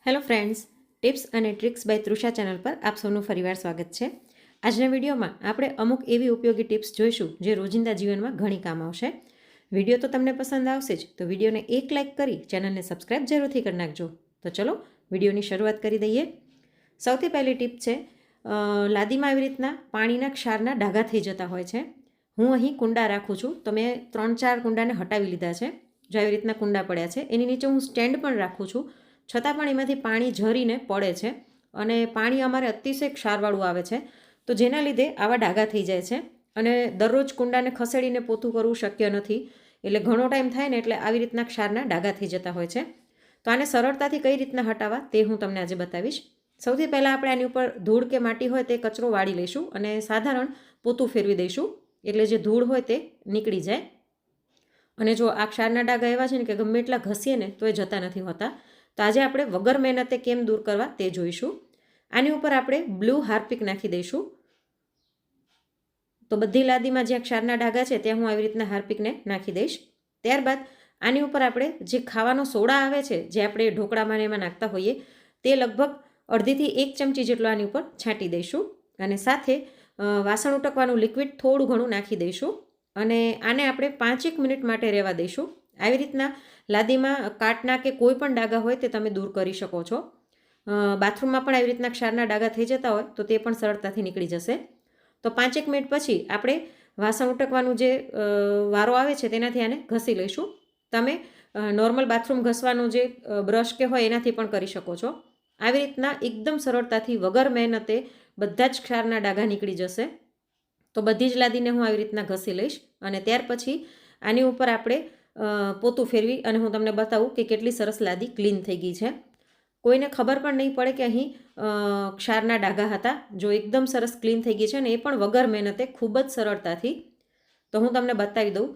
Hello friends, tips અને tricks by Trusha channel પર આપ સૌનું ફરીવાર સ્વાગત છે. આજના વિડીયોમાં આપણે અમુક એવી ઉપયોગી ટિપ્સ જોઈશું જે રોજિંદા જીવનમાં ઘણી કામ આવશે. વિડીયો તો તમને પસંદ આવશે જ, તો વિડીયોને એક લાઇક કરી ચેનલને સબસ્ક્રાઇબ જરૂરથી કરી નાખજો. તો ચલો વિડીયોની શરૂઆત કરી દઈએ. સૌથી પહેલી ટીપ છે, લાદીમાં આવી રીતના પાણીના ક્ષારના ડાઘા થઈ જતા હોય છે. હું અહીં કુંડા રાખું છું, તો મેં 3-4 કુંડાને હટાવી લીધા છે. જો આવી રીતના કુંડા પડ્યા છે, એની નીચે હું સ્ટેન્ડ પણ રાખું છું, છતાં પણ એમાંથી પાણી ઝરીને પડે છે અને પાણી અમારે અતિશય ક્ષારવાળું આવે છે, તો જેના લીધે આવા ડાઘા થઈ જાય છે. અને દરરોજ કુંડાને ખસેડીને પોતું કરવું શક્ય નથી, એટલે ઘણો ટાઈમ થાય ને એટલે આવી રીતના ક્ષારના ડાઘા થઈ જતા હોય છે. તો આને સરળતાથી કઈ રીતના હટાવવા તે હું તમને આજે બતાવીશ. સૌથી પહેલાં આપણે આની ઉપર ધૂળ કે માટી હોય તે કચરો વાળી લઈશું અને સાધારણ પોતું ફેરવી દઈશું, એટલે જે ધૂળ હોય તે નીકળી જાય. અને જો આ ક્ષારના ડાઘા એવા છે ને કે ગમે એટલા ઘસીએ ને તો એ જતા નથી હોતા. તો આજે આપણે વગર મહેનતે કેમ દૂર કરવા તે જોઈશું. આની ઉપર આપણે બ્લુ હાર્પિક નાખી દઈશું. તો બધી લાદીમાં જ્યાં ક્ષારના ડાઘા છે ત્યાં હું આવી રીતના હાર્પિકને નાખી દઈશ. ત્યારબાદ આની ઉપર આપણે જે ખાવાનો સોડા આવે છે, જે આપણે ઢોકળામાં એમાં નાખતા હોઈએ, તે લગભગ અડધીથી 1 ચમચી જેટલો આની ઉપર છાંટી દઈશું. અને સાથે વાસણ ઉટકવાનું લિક્વિડ થોડું ઘણું નાખી દઈશું અને આને આપણે 5-1 મિનિટ માટે રહેવા દઈશું. આવી રીતના લાદીમાં કાટના કે કોઈ પણ ડાઘા હોય તે તમે દૂર કરી શકો છો. બાથરૂમમાં પણ આવી રીતના ક્ષારના ડાઘા થઈ જતા હોય તો તે પણ સરળતાથી નીકળી જશે. તો 5-1 મિનિટ પછી આપણે વાસણ ઉટકવાનું જે વારો આવે છે તેનાથી આને ઘસી લઈશું. તમે નોર્મલ બાથરૂમ ઘસવાનું જે બ્રશ કે હોય એનાથી પણ કરી શકો છો. આવી રીતના એકદમ સરળતાથી વગર મહેનતે બધા જ ક્ષારના ડાઘા નીકળી જશે. તો બધી જ લાદીને હું આવી રીતના ઘસી લઈશ અને ત્યાર પછી આની ઉપર આપણે પોતું ફેરવી અને હું તમને બતાવું કે કેટલી સરસ લાદી ક્લીન થઈ ગઈ છે. કોઈને ખબર પણ નહીં પડે કે અહીં ક્ષારના ડાઘા હતા. જો એકદમ સરસ ક્લીન થઈ ગઈ છે ને એ પણ વગર મહેનતે, ખૂબ જ સરળતાથી. તો હું તમને બતાવી દઉં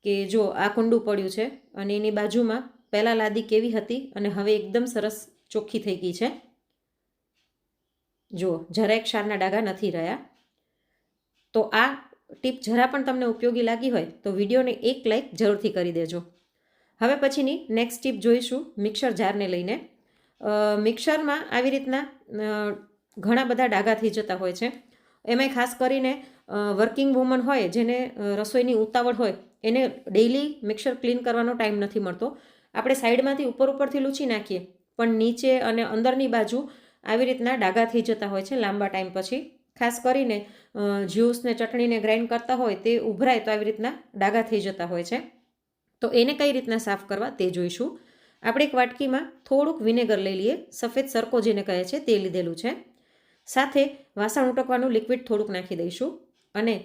કે જો આ કુંડું પડ્યું છે અને એની બાજુમાં પહેલાં લાદી કેવી હતી અને હવે એકદમ સરસ ચોખ્ખી થઈ ગઈ છે. જુઓ, જરાય ક્ષારના ડાઘા નથી રહ્યા. તો આ ટીપ જરા પણ તમને ઉપયોગી લાગી હોય તો વિડીયોને એક લાઇક જરૂરથી કરી દેજો. હવે પછીની નેક્સ્ટ ટીપ જોઈશું મિક્સર જારને લઈને. મિક્સરમાં આવી રીતના ઘણા બધા ડાઘા થઈ જતા હોય છે. એમાંય ખાસ કરીને વર્કિંગ વુમન હોય, જેને રસોઈની ઉતાવળ હોય, એને ડેઇલી મિક્સર ક્લીન કરવાનો ટાઈમ નથી મળતો. આપણે સાઈડમાંથી ઉપરથી લૂછી નાખીએ પણ નીચે અને અંદરની બાજુ આવી રીતના ડાઘા થઈ જતા હોય છે લાંબા ટાઈમ પછી. ખાસ કરીને જ્યુસને ચટણીને ગ્રાઇન્ડ કરતા હોય તે ઉભરાય તો આવી રીતના ડાઘા થઈ જતા હોય છે. તો એને કઈ રીતના સાફ કરવા તે જોઈશું. આપણે એક વાટકીમાં થોડુંક વિનેગર લઈ લઈએ, સફેદ સરકો જેને કહે છે તે લીધેલું છે. સાથે વાસણ ઉટકવાનું લિક્વિડ થોડુંક નાખી દઈશું અને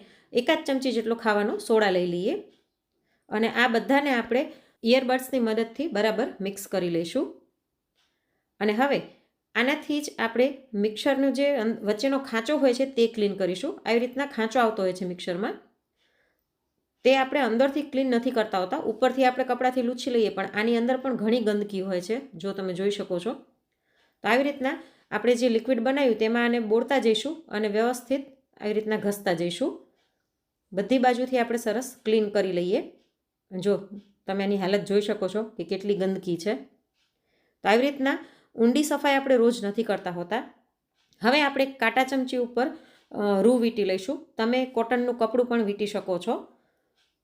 1 ચમચી જેટલો ખાવાનો સોડા લઈ લઈએ અને આ બધાને આપણે ઇયરબડ્સની મદદથી બરાબર મિક્સ કરી લઈશું. અને હવે આનાથી જ આપણે મિક્સરનો જે વચ્ચેનો ખાંચો હોય છે તે ક્લીન કરીશું. આવી રીતના ખાંચો આવતો હોય છે મિક્સરમાં, તે આપણે અંદરથી ક્લીન નથી કરતા હોતા. ઉપરથી આપણે કપડાથી લૂછી લઈએ પણ આની અંદર પણ ઘણી ગંદકી હોય છે, જો તમે જોઈ શકો છો. તો આવી રીતના આપણે જે લિક્વિડ બનાવ્યું તેમાં આને બોળતા જઈશું અને વ્યવસ્થિત આવી રીતના ઘસતા જઈશું. બધી બાજુથી આપણે સરસ ક્લીન કરી લઈએ. જો તમે આની હાલત જોઈ શકો છો કે કેટલી ગંદકી છે. તો આવી રીતના ઊંડી સફાઈ આપણે રોજ નથી કરતા હોતા. હવે આપણે કાંટા ચમચી ઉપર રૂ વીંટી લઈશું. તમે કોટનનું કપડું પણ વીંટી શકો છો,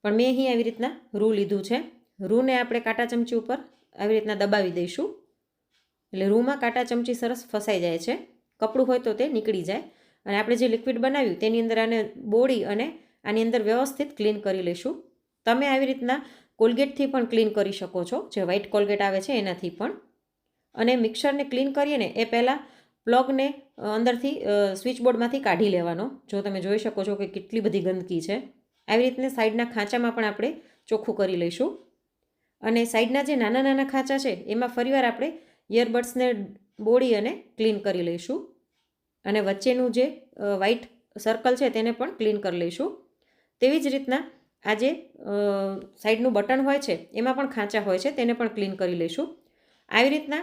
પણ મેં અહીં આવી રીતના રૂ લીધું છે. રૂને આપણે કાંટા ચમચી ઉપર આવી રીતના દબાવી દઈશું, એટલે રૂમાં કાંટા ચમચી સરસ ફસાઈ જાય છે. કપડું હોય તો તે નીકળી જાય અને આપણે જે લિક્વિડ બનાવ્યું તેની અંદર આને બોળી અને આની અંદર વ્યવસ્થિત ક્લીન કરી લઈશું. તમે આવી રીતના કોલગેટથી પણ ક્લીન કરી શકો છો, જે વ્હાઇટ કોલગેટ આવે છે એનાથી પણ. અને મિક્સરને ક્લીન કરીએ ને એ પહેલાં પ્લગને અંદરથી સ્વિચબોર્ડમાંથી કાઢી લેવાનો. જો તમે જોઈ શકો છો કે કેટલી બધી ગંદકી છે. આવી રીતના સાઈડના ખાંચામાં પણ આપણે ચોખ્ખું કરી લઈશું. અને સાઈડના જે નાના નાના ખાંચા છે એમાં ફરીવાર આપણે ઇયરબડ્સને બોળી અને ક્લીન કરી લઈશું. અને વચ્ચેનું જે વ્હાઇટ સર્કલ છે તેને પણ ક્લીન કરી લઈશું. તેવી જ રીતના આ જે સાઈડનું બટન હોય છે એમાં પણ ખાંચા હોય છે, તેને પણ ક્લીન કરી લઈશું. આવી રીતના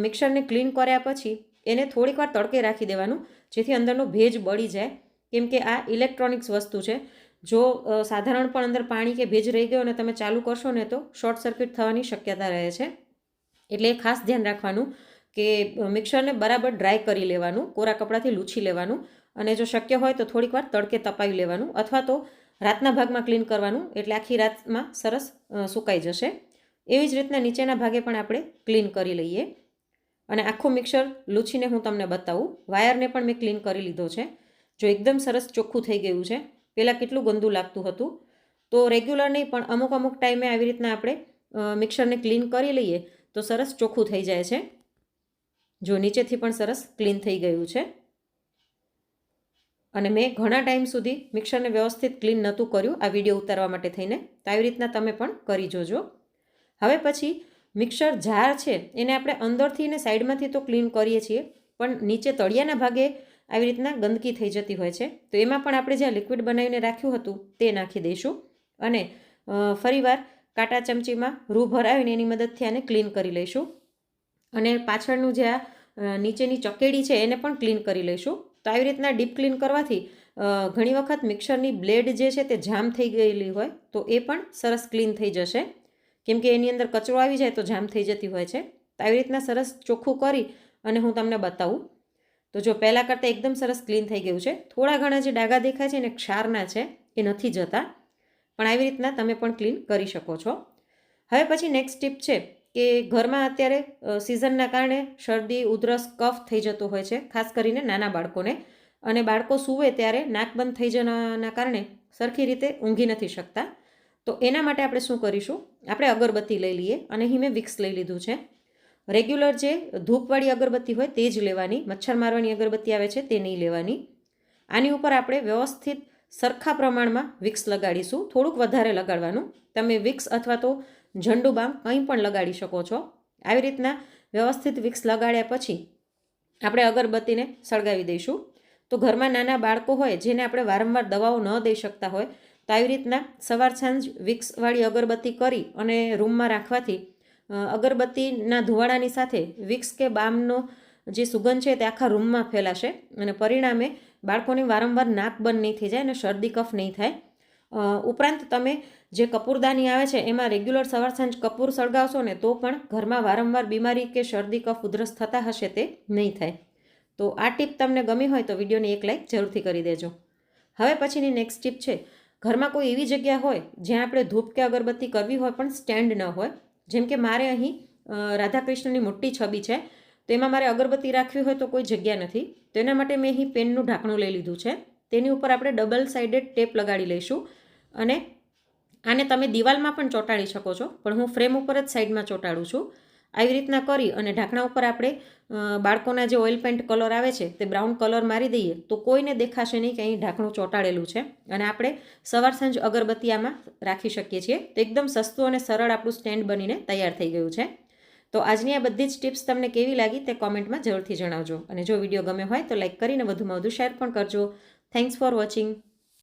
મિક્સરને ક્લીન કર્યા પછી એને થોડીક વાર તડકે રાખી દેવાનું, જેથી અંદરનો ભેજ બળી જાય. કેમ કે આ ઇલેક્ટ્રોનિક્સ વસ્તુ છે. જો સાધારણ પણ અંદર પાણી કે ભેજ રહી ગયો અને તમે ચાલુ કરશો ને તો શોર્ટ સર્કિટ થવાની શક્યતા રહે છે. એટલે એ ખાસ ધ્યાન રાખવાનું કે મિક્સરને બરાબર ડ્રાય કરી લેવાનું, કોરા કપડાથી લૂછી લેવાનું, અને જો શક્ય હોય તો થોડીક વાર તડકે તપાવી લેવાનું, અથવા તો રાતના ભાગમાં ક્લીન કરવાનું, એટલે આખી રાતમાં સરસ સુકાઈ જશે. એવી જ રીતના નીચેના ભાગે પણ આપણે ક્લીન કરી લઈએ. અને આખું મિક્સર લૂછીને હું તમને બતાવું. વાયરને પણ મેં ક્લીન કરી લીધો છે. જો એકદમ સરસ ચોખ્ખું થઈ ગયું છે. પહેલાં કેટલું ગંદુ લાગતું હતું. તો રેગ્યુલર નહીં પણ અમુક ટાઈમે આવી રીતના આપણે મિક્સરને ક્લીન કરી લઈએ તો સરસ ચોખ્ખું થઈ જાય છે. જો નીચેથી પણ સરસ ક્લીન થઈ ગયું છે. અને મેં ઘણા ટાઈમ સુધી મિક્સરને વ્યવસ્થિત ક્લીન નહોતું કર્યું આ વિડીયો ઉતારવા માટે થઈને. તો આવી રીતના તમે પણ કરી જોજો. હવે પછી મિક્સર જાર છે એને આપણે અંદરથી ને સાઈડમાંથી તો ક્લીન કરીએ છીએ, પણ નીચે તળિયાના ભાગે આવી રીતના ગંદકી થઈ જતી હોય છે. તો એમાં પણ આપણે જ્યાં લિક્વિડ બનાવીને રાખ્યું હતું તે નાખી દઈશું, અને ફરીવાર કાંટા ચમચીમાં રૂ ભરાવીને એની મદદથી આને ક્લીન કરી લઈશું. અને પાછળનું જે આ નીચેની ચકેડી છે એને પણ ક્લીન કરી લઈશું. તો આવી રીતના ડીપ ક્લીન કરવાથી ઘણી વખત મિક્સરની બ્લેડ જે છે તે જામ થઈ ગયેલી હોય તો એ પણ સરસ ક્લીન થઈ જશે, કેમ કે એની અંદર કચરો આવી જાય તો જામ થઈ જતી હોય છે. તો આવી રીતના સરસ ચોખ્ખું કરી અને હું તમને બતાવું. તો જો પહેલાં કરતાં એકદમ સરસ ક્લીન થઈ ગયું છે. થોડા ઘણા જે ડાઘા દેખાય છે ને ક્ષારના છે એ નથી જતા, પણ આવી રીતના તમે પણ ક્લીન કરી શકો છો. હવે પછી નેક્સ્ટ ટીપ છે કે ઘરમાં અત્યારે સિઝનના કારણે શરદી, ઉધરસ, કફ થઈ જતો હોય છે, ખાસ કરીને નાના બાળકોને. અને બાળકો સૂવે ત્યારે નાક બંધ થઈ જવાના કારણે સરખી રીતે ઊંઘી નથી શકતા. તો એના માટે આપણે શું કરીશું, આપણે અગરબત્તી લઈ લઈએ, અને અહીં મેં વિક્સ લઈ લીધું છે. રેગ્યુલર જે ધૂપવાળી અગરબત્તી હોય તે જ લેવાની, મચ્છર મારવાની અગરબત્તી આવે છે તે નહીં લેવાની. આની ઉપર આપણે વ્યવસ્થિત સરખા પ્રમાણમાં વિક્સ લગાડીશું, થોડુંક વધારે લગાડવાનું. તમે વિક્સ અથવા તો ઝંડુ બામ કંઈ પણ લગાડી શકો છો. આવી રીતના વ્યવસ્થિત વિક્સ લગાડ્યા પછી આપણે અગરબત્તીને સળગાવી દઈશું. તો ઘરમાં નાના બાળકો હોય જેને આપણે વારંવાર દવાઓ ન દઈ શકતા હોય તો આવી રીતના સવાર સાંજ વિક્સવાળી અગરબત્તી કરી અને રૂમમાં રાખવાથી અગરબત્તીના ધુવાડાની સાથે વિક્સ કે બામનો જે સુગંધ છે તે આખા રૂમમાં ફેલાશે, અને પરિણામે બાળકોને વારંવાર નાક બંધ નહીં થઈ જાય અને શરદી કફ નહીં થાય. ઉપરાંત તમે જે કપૂરદાની આવે છે એમાં રેગ્યુલર સવાર સાંજ કપૂર સળગાવશો ને તો પણ ઘરમાં વારંવાર બીમારી કે શરદી કફ ઉધરસ થતા હશે તે નહીં થાય. તો આ ટીપ તમને ગમી હોય તો વિડીયોને એક લાઈક જરૂરથી કરી દેજો. હવે પછીની નેક્સ્ટ ટીપ છે, ઘરમાં કોઈ એવી જગ્યા હોય જ્યાં આપણે ધૂપ કે અગરબત્તી કરવી હોય પણ સ્ટેન્ડ ન હોય. જેમ કે મારે અહીં રાધાકૃષ્ણની મોટી છબી છે, તો એમાં મારે અગરબત્તી રાખવી હોય તો કોઈ જગ્યા નથી. તો એના માટે મેં અહીં પેનનું ઢાંકણું લઈ લીધું છે. તેની ઉપર આપણે ડબલ સાઇડેડ ટેપ લગાડી લઈશું, અને આને તમે દિવાલમાં પણ ચોંટાડી શકો છો, પણ હું ફ્રેમ ઉપર જ સાઈડમાં ચોંટાડું છું. આવી રીતના કરી અને ઢાંકણા ઉપર આપણે બાળકોના જે ઓઇલ પેન્ટ કલર આવે છે તે બ્રાઉન કલર મારી દઈએ તો કોઈને દેખાશે નહીં કે અહીં ઢાંકણું ચોંટાડેલું છે, અને આપણે સવાર સાંજ અગરબત્તી આમાં રાખી શકીએ છીએ. તો એકદમ સસ્તું અને સરળ આપણું સ્ટેન્ડ બનીને તૈયાર થઈ ગયું છે. તો આજની આ બધી જ ટિપ્સ તમને કેવી લાગી તે કોમેન્ટમાં જરૂરથી જણાવજો, અને જો વિડીયો ગમ્યો હોય તો લાઈક કરીને વધુમાં વધુ શેર પણ કરજો. Thanks for watching.